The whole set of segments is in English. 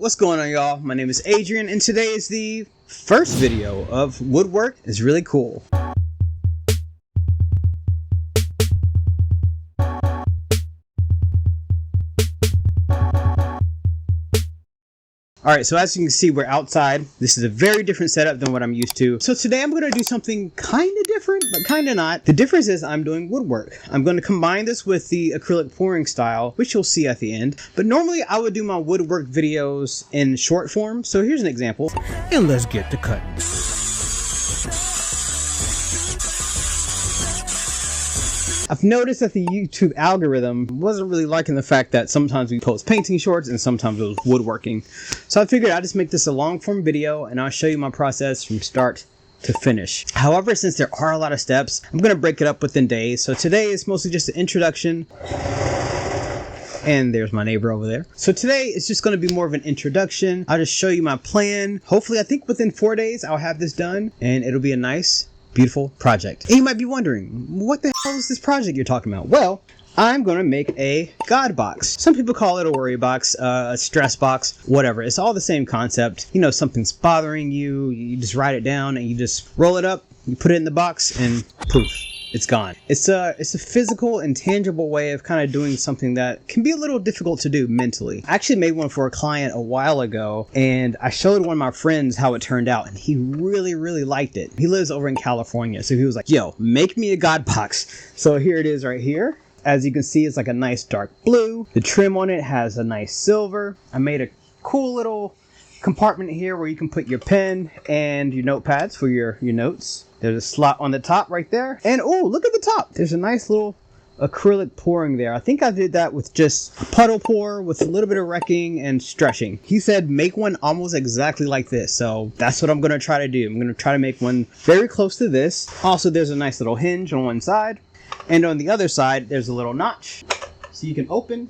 What's going on, y'all? My name is Adrian, and today is the first video of Woodwork is really cool. Alright, so as you can see, we're outside. This is a very different setup than what I'm used to. So today I'm going to do something kind of different, but kind of not. The difference is I'm doing woodwork. I'm going to combine this with the acrylic pouring style, which you'll see at the end. But normally I would do my woodwork videos in short form. So here's an example. And let's get to cutting. I've noticed that the YouTube algorithm wasn't really liking the fact that sometimes we post painting shorts and sometimes it was woodworking. So I figured I'd just make this a long form video and I'll show you my process from start to finish. However, since there are a lot of steps, I'm going to break it up within days. So today is mostly just an introduction. And there's my neighbor over there. So today it's just going to be more of an introduction. I'll just show you my plan. Hopefully, I think within 4 days I'll have this done and it'll be a nice, beautiful project. And you might be wondering, what the hell is this project you're talking about? Well, I'm going to make a God box. Some people call it a worry box, a stress box, whatever. It's all the same concept. You know, something's bothering you, you just write it down and you just roll it up, you put it in the box and poof, it's gone. It's a physical and tangible way of kind of doing something that can be a little difficult to do mentally. I actually made one for a client a while ago and I showed one of my friends how it turned out and he really liked it. He lives over in California, so he was like, yo, make me a God box. So here it is right here. As you can see, it's like a nice dark blue. The trim on it has a nice silver. I made a cool little compartment here where you can put your pen and your notepads for your notes. There's a slot on the top right there. And oh, look at the top. There's a nice little acrylic pouring there. I think I did that with just a puddle pour with a little bit of wrecking and stretching. He said make one almost exactly like this. So that's what I'm going to try to do. I'm going to try to make one very close to this. Also, there's a nice little hinge on one side. And on the other side, there's a little notch. So you can open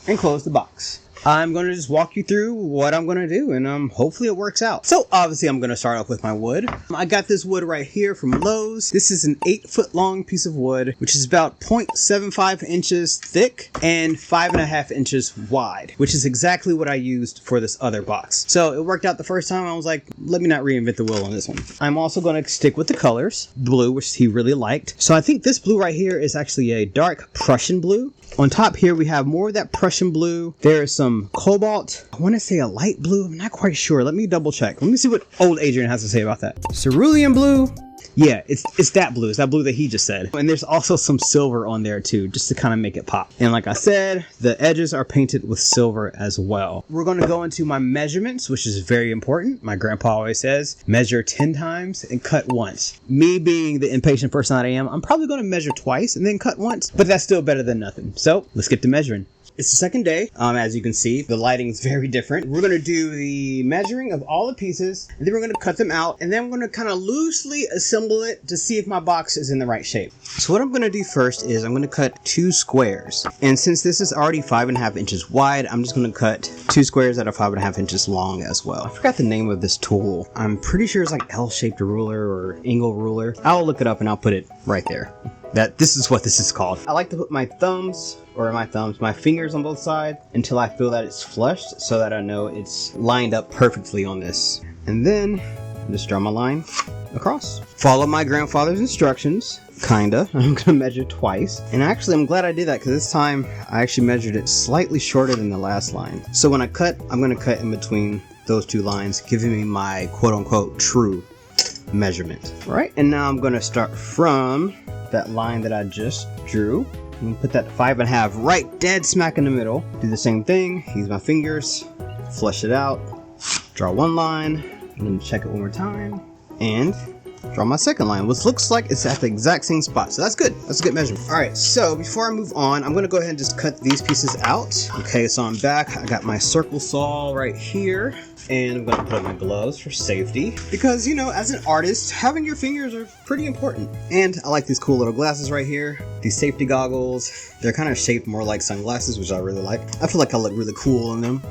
and close the box. I'm going to just walk you through what I'm going to do and hopefully it works out. So obviously I'm going to start off with my wood. I got this wood right here from Lowe's. This is an 8-foot long piece of wood, which is about 0.75 inches thick and 5.5 inches wide, which is exactly what I used for this other box. So it worked out the first time. I was like, let me not reinvent the wheel on this one. I'm also going to stick with the colors, blue, which he really liked. So I think this blue right here is actually a dark Prussian blue. On top here, we have more of that Prussian blue. There is some cobalt. I want to say a light blue. I'm not quite sure. Let me double check. Let me see what old Adrian has to say about that. Cerulean blue. Yeah, it's that blue. It's that blue that he just said. And there's also some silver on there too, just to kind of make it pop. And like I said, the edges are painted with silver as well. We're going to go into my measurements, which is very important. My grandpa always says, measure 10 times and cut once. Me being the impatient person that I am, I'm probably going to measure twice and then cut once, but that's still better than nothing. So let's get to measuring. It's the second day. As you can see, the lighting is very different. We're going to do the measuring of all the pieces, and then we're going to cut them out, and then we're going to kind of loosely assemble it to see if my box is in the right shape. So what I'm going to do first is I'm going to cut 2 squares. And since this is already 5.5 inches wide, I'm just going to cut 2 squares that are 5.5 inches long as well. I forgot the name of this tool. I'm pretty sure it's like L-shaped ruler or angle ruler. I'll look it up and I'll put it right there. This is what this is called. I like to put my fingers on both sides until I feel that it's flushed so that I know it's lined up perfectly on this. And then just draw my line across. Follow my grandfather's instructions, kinda. I'm gonna measure twice. And actually, I'm glad I did that because this time I actually measured it slightly shorter than the last line. So when I cut, I'm gonna cut in between those 2 lines, giving me my quote-unquote true measurement. All right, and now I'm gonna start from that line that I just drew. I'm gonna put that 5.5 right dead smack in the middle. Do the same thing, use my fingers, flush it out, draw one line, and then check it one more time, and draw my second line, which looks like it's at the exact same spot. So that's good. That's a good measurement. All right, so before I move on, I'm gonna go ahead and just cut these pieces out. Okay, so I'm back. I got my circle saw right here. And I'm going to put on my gloves for safety because, you know, as an artist, having your fingers are pretty important. And I like these cool little glasses right here. These safety goggles. They're kind of shaped more like sunglasses, which I really like. I feel like I look really cool in them.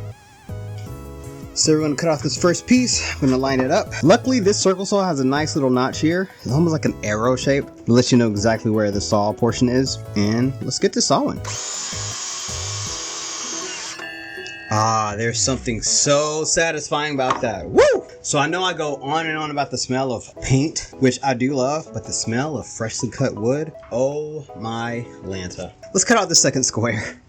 So we're going to cut off this first piece. I'm going to line it up. Luckily, this circle saw has a nice little notch here. It's almost like an arrow shape. It lets you know exactly where the saw portion is. And let's get to sawing. Ah, there's something so satisfying about that. Woo! So I know I go on and on about the smell of paint, which I do love, but the smell of freshly cut wood, oh my Lanta. Let's cut out the second square.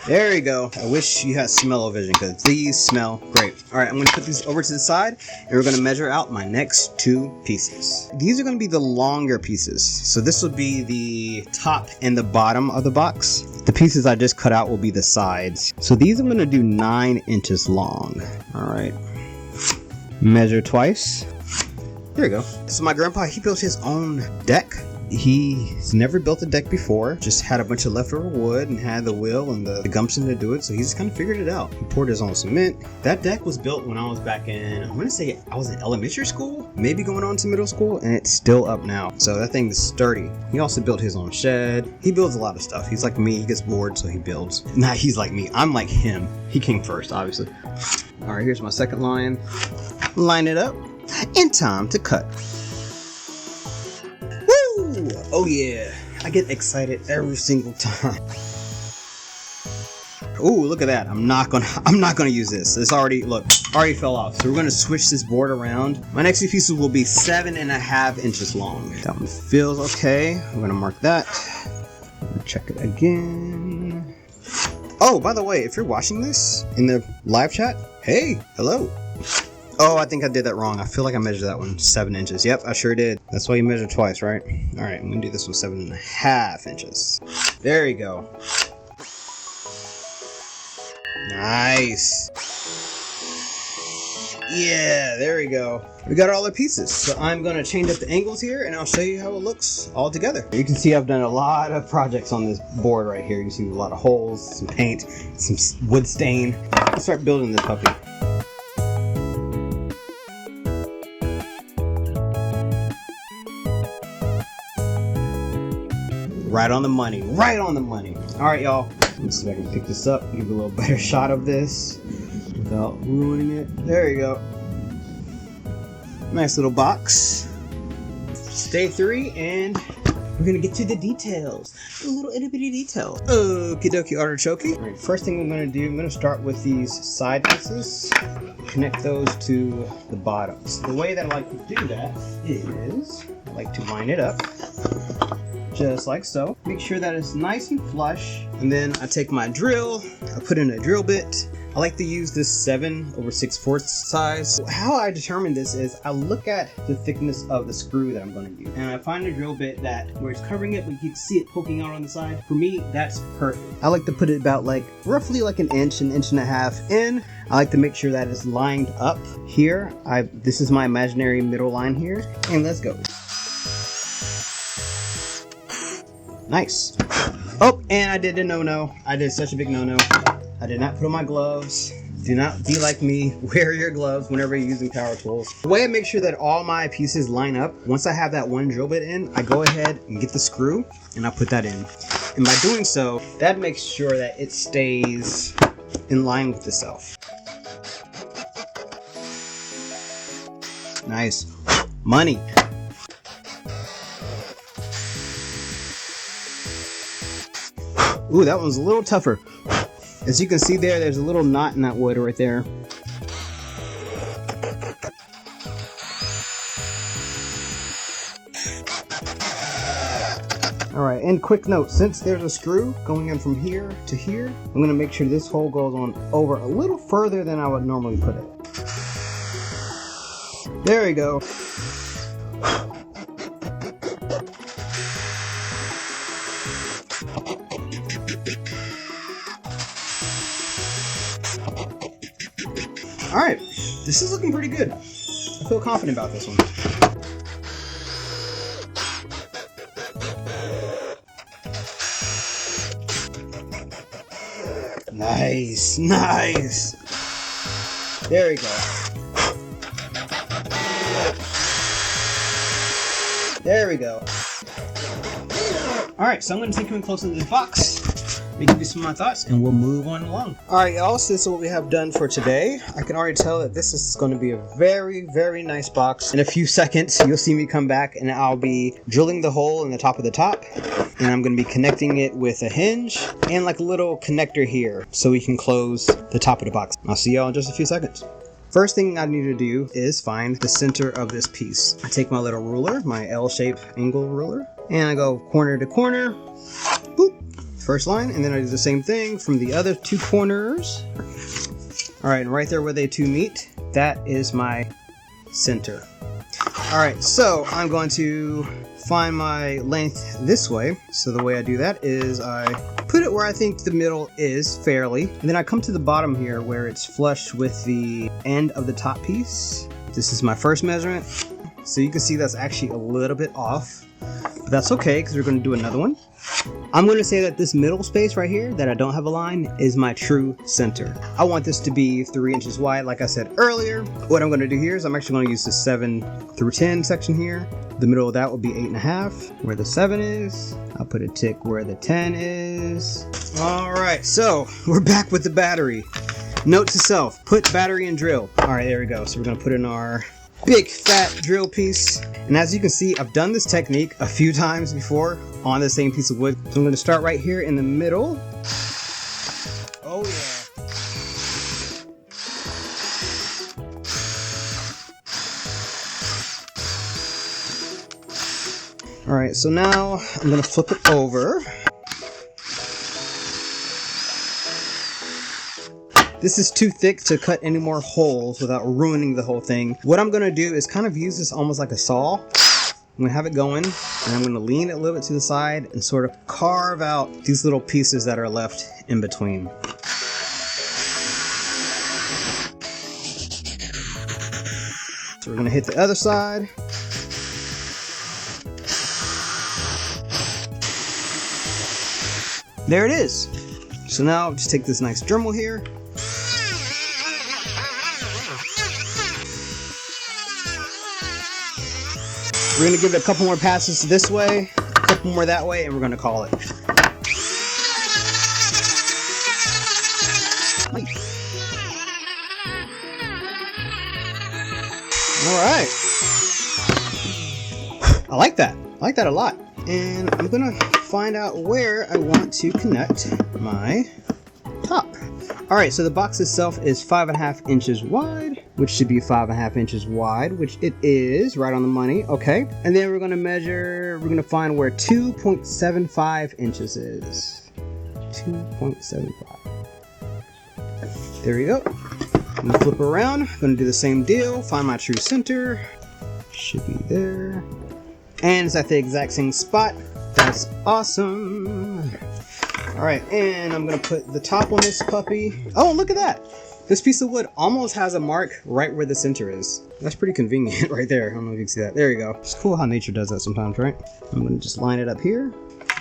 There you go. I wish you had smell-o-vision because these smell great. All right, I'm going to put these over to the side and we're going to measure out my next 2 pieces. These are going to be the longer pieces. So this will be the top and the bottom of the box. The pieces I just cut out will be the sides. So these I'm going to do 9 inches long. All right. Measure twice. There we go. So my grandpa, he built his own deck. He's never built a deck before, just had a bunch of leftover wood and had the will and the gumption to do it, so he just kind of figured it out. He poured his own cement. That deck was built when I was back in, I want to say I was in elementary school, maybe going on to middle school, and it's still up now. So that thing is sturdy. He also built his own shed. He builds a lot of stuff. He's like me, he gets bored, so he builds. Nah, he's like me. I'm like him. He came first, obviously. All right, here's my second line. Line it up. In time to cut. Oh yeah, I get excited every single time. Ooh, look at that. I'm not gonna use this. It's already fell off. So we're gonna switch this board around. My next 2 pieces will be 7.5 inches long. That one feels okay. I'm gonna mark that. Check it again. Oh, by the way, if you're watching this in the live chat, hey, hello. Oh, I think I did that wrong. I feel like I measured that one 7 inches. Yep, I sure did. That's why you measure twice, right? All right, I'm gonna do this one 7.5 inches. There you go. Nice. Yeah, there we go. We got all the pieces. So I'm gonna change up the angles here and I'll show you how it looks all together. You can see I've done a lot of projects on this board right here. You can see a lot of holes, some paint, some wood stain. Let's start building this puppy. Right on the money, right on the money. All right, y'all. Let's see if I can pick this up, give you a little better shot of this without ruining it. There you go. Nice little box. Stay 3 and we're gonna get to the details. The little itty bitty details. Okie dokie artichoke. All right, first thing I'm gonna do, I'm gonna start with these side pieces. Connect those to the bottoms. The way that I like to do that is, I like to line it up. Just like so. Make sure that it's nice and flush. And then I take my drill, I put in a drill bit. I like to use this 7/6/4 size. How I determine this is I look at the thickness of the screw that I'm going to use. And I find a drill bit that where it's covering it, but you can see it poking out on the side. For me, that's perfect. I like to put it about roughly an inch and a half in. I like to make sure that it's lined up here. This is my imaginary middle line here. And let's go. Nice. Oh, and I did a no-no. I did such a big no-no. I did not put on my gloves. Do not be like me. Wear your gloves whenever you're using power tools. The way I make sure that all my pieces line up, once I have that one drill bit in, I go ahead and get the screw and I put that in. And by doing so, that makes sure that it stays in line with itself. Nice. Money. Ooh, that one's a little tougher. As you can see there's a little knot in that wood right there. Alright, and quick note, since there's a screw going in from here to here, I'm going to make sure this hole goes on over a little further than I would normally put it. There we go. Alright, this is looking pretty good. I feel confident about this one. Nice, nice. There we go. There we go. Alright, so I'm going to take you in close into this box. let me give you some of my thoughts and we'll move on along. Alright y'all, so this is what we have done for today. I can already tell that this is going to be a very, very nice box. In a few seconds, you'll see me come back and I'll be drilling the hole in the top of the top. And I'm going to be connecting it with a hinge and like a little connector here so we can close the top of the box. I'll see y'all in just a few seconds. First thing I need to do is find the center of this piece. I take my little ruler, my L-shaped angle ruler, and I go corner to corner, boop, first line, and then I do the same thing from the other two corners. All right, and right there where they two meet, that is my center. All right, so I'm going to find my length this way. So the way I do that is I put it where I think the middle is fairly, and then I come to the bottom here where it's flush with the end of the top piece. This is my first measurement. So you can see that's actually a little bit off, but that's okay because we're going to do another one. I'm going to say that this middle space right here that I don't have a line is my true center. I want this to be 3 inches wide like I said earlier. What I'm going to do here is I'm actually going to use the 7 through 10 section here. The middle of that will be 8.5 where the 7 is. I'll put a tick where the 10 is. Alright, so we're back with the battery. Note to self, put battery in drill. Alright, there we go. So we're going to put in our big fat drill piece. And as you can see, I've done this technique a few times before on the same piece of wood. So I'm going to start right here in the middle. Oh yeah. Alright, so now I'm going to flip it over. This is too thick to cut any more holes without ruining the whole thing. What I'm going to do is kind of use this almost like a saw. I'm going to have it going, and I'm going to lean it a little bit to the side and sort of carve out these little pieces that are left in between. So we're going to hit the other side. There it is. So now just take this nice Dremel here. We're going to give it a couple more passes this way, a couple more that way, and we're going to call it. Alright. I like that. I like that a lot. And I'm going to find out where I want to connect my top. Alright, so the box itself is 5.5 inches wide, which should be 5.5 inches wide, which it is, right on the money, okay. And then we're going to measure, we're going to find where 2.75 inches is. 2.75. There we go. I'm going to flip around, I'm going to do the same deal, find my true center. Should be there. And it's at the exact same spot. That's awesome. Alright, and I'm going to put the top on this puppy. Oh, look at that! This piece of wood almost has a mark right where the center is. That's pretty convenient right there. I don't know if you can see that. There you go. It's cool how nature does that sometimes, right? I'm going to just line it up here.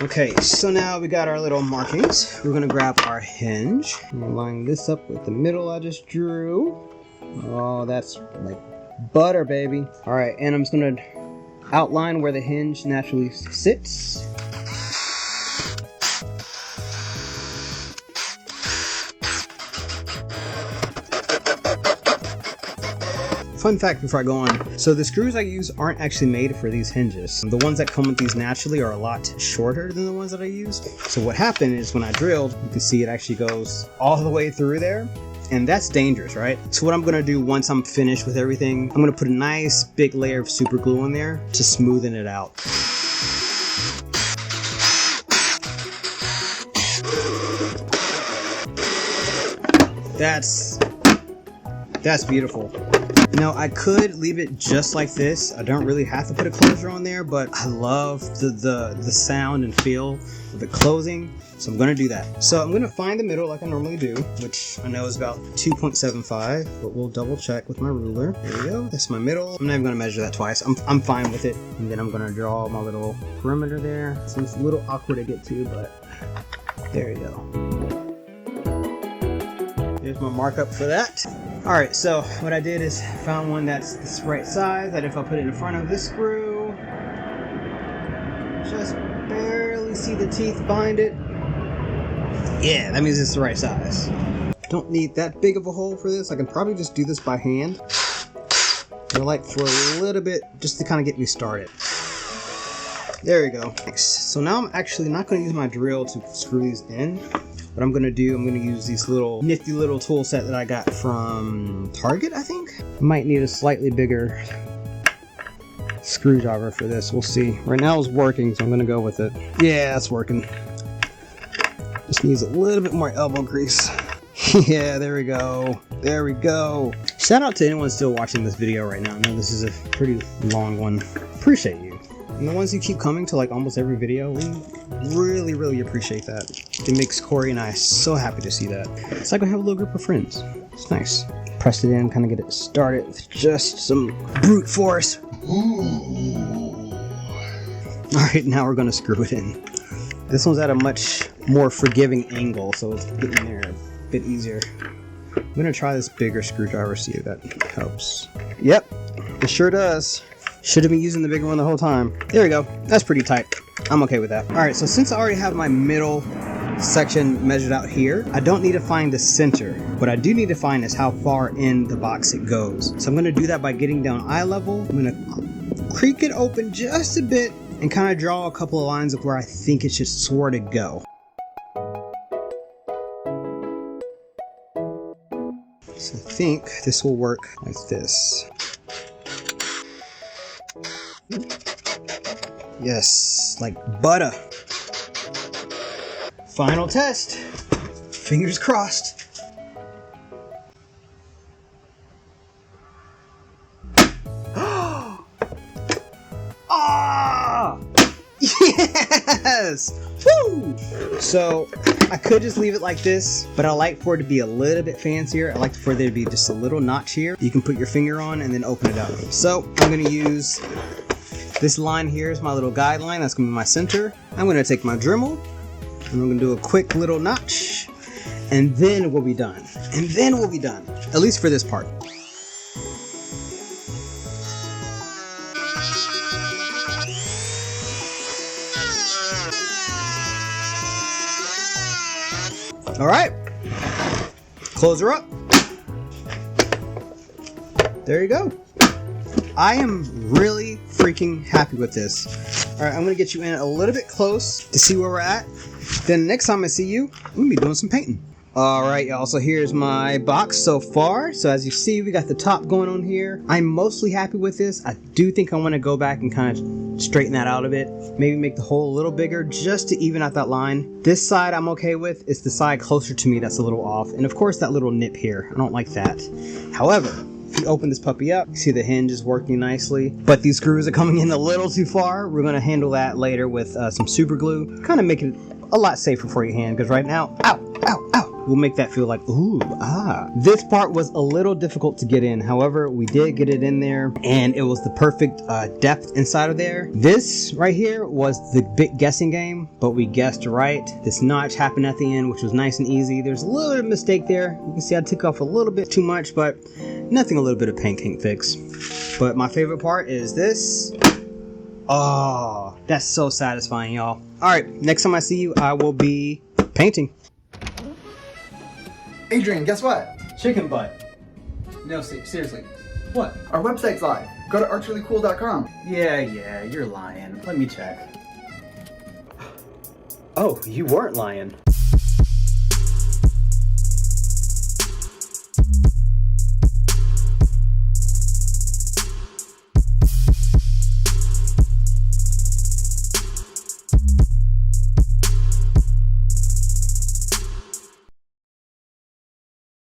Okay, so now we got our little markings. We're going to grab our hinge. I'm going to line this up with the middle I just drew. Oh, that's like butter, baby. Alright, and I'm just going to outline where the hinge naturally sits. Fun fact before I go on, so the screws I use aren't actually made for these hinges. The ones that come with these naturally are a lot shorter than the ones that I use. So what happened is when I drilled, you can see it actually goes all the way through there. And that's dangerous, right? So what I'm gonna do once I'm finished with everything, I'm gonna put a nice big layer of super glue in there to smoothen it out. That's beautiful. Now I could leave it just like this. I don't really have to put a closure on there, but I love the sound and feel of the closing. So I'm gonna do that. So I'm gonna find the middle like I normally do, which I know is about 2.75, but we'll double check with my ruler. There we go, that's my middle. I'm not even gonna measure that twice. I'm fine with it. And then I'm gonna draw my little perimeter there. So it's a little awkward to get to, but there you go. Here's my markup for that. Alright, so what I did is found one that's this right size, that if I put it in front of this screw, just barely see the teeth behind it. Yeah, that means it's the right size. Don't need that big of a hole for this. I can probably just do this by hand. I like for a little bit, just to kind of get me started. There we go. So now I'm actually not going to use my drill to screw these in. What I'm going to do, I'm going to use these little nifty little tool set that I got from Target, I think. Might need a slightly bigger screwdriver for this. We'll see. Right now it's working, so I'm going to go with it. Yeah, that's working. Just needs a little bit more elbow grease. Yeah, there we go. There we go. Shout out to anyone still watching this video right now. I know this is a pretty long one. Appreciate you. And the ones who keep coming to like almost every video, we really, really appreciate that. It makes Corey and I so happy to see that. It's like I have a little group of friends. It's nice. Press it in, kind of get it started with just some brute force. Alright, now we're going to screw it in. This one's at a much more forgiving angle, so it's getting there a bit easier. I'm going to try this bigger screwdriver, see if that helps. Yep, it sure does. Should have been using the bigger one the whole time. There we go. That's pretty tight. I'm okay with that. Alright, so since I already have my middle section measured out here, I don't need to find the center. What I do need to find is how far in the box it goes. So I'm going to do that by getting down eye level. I'm going to creak it open just a bit and kind of draw a couple of lines of where I think it should sort of go. So I think this will work like this. Yes, like butter. Final test. Fingers crossed. Ah! Yes! Woo! So I could just leave it like this, but I like for it to be a little bit fancier. I like for there to be just a little notch here. You can put your finger on and then open it up. So I'm going to use this line here is my little guideline. That's going to be my center. I'm going to take my Dremel and I'm going to do a quick little notch, and then we'll be done. And then we'll be done, at least for this part. All right, close her up. There you go. I am really freaking happy with this. All right, I'm gonna get you in a little bit close to see where we're at. Then next time I see you, I'm gonna be doing some painting. All right, y'all, so here's my box so far. So as you see, we got the top going on here. I'm mostly happy with this. I do think I wanna go back and kind of straighten that out a bit. Maybe make the hole a little bigger just to even out that line. This side I'm okay with. It's the side closer to me that's a little off. And of course that little nip here, I don't like that. However, if you open this puppy up, you see the hinge is working nicely, but these screws are coming in a little too far. We're gonna handle that later with some super glue, kind of make it a lot safer for your hand, because right now, ow, ow, ow, we'll make that feel like, ooh, ah. This part was a little difficult to get in. However, we did get it in there, and it was the perfect depth inside of there. This right here was the big guessing game, but we guessed right. This notch happened at the end, which was nice and easy. There's a little bit of mistake there. You can see I took off a little bit too much, but nothing a little bit of paint can't fix. But my favorite part is this. Oh, that's so satisfying, y'all. All right, next time I see you, I will be painting. Adrian, guess what? Chicken butt. No, seriously. What? Our website's live. Go to artreallycool.com. Yeah, you're lying. Let me check. Oh, you weren't lying.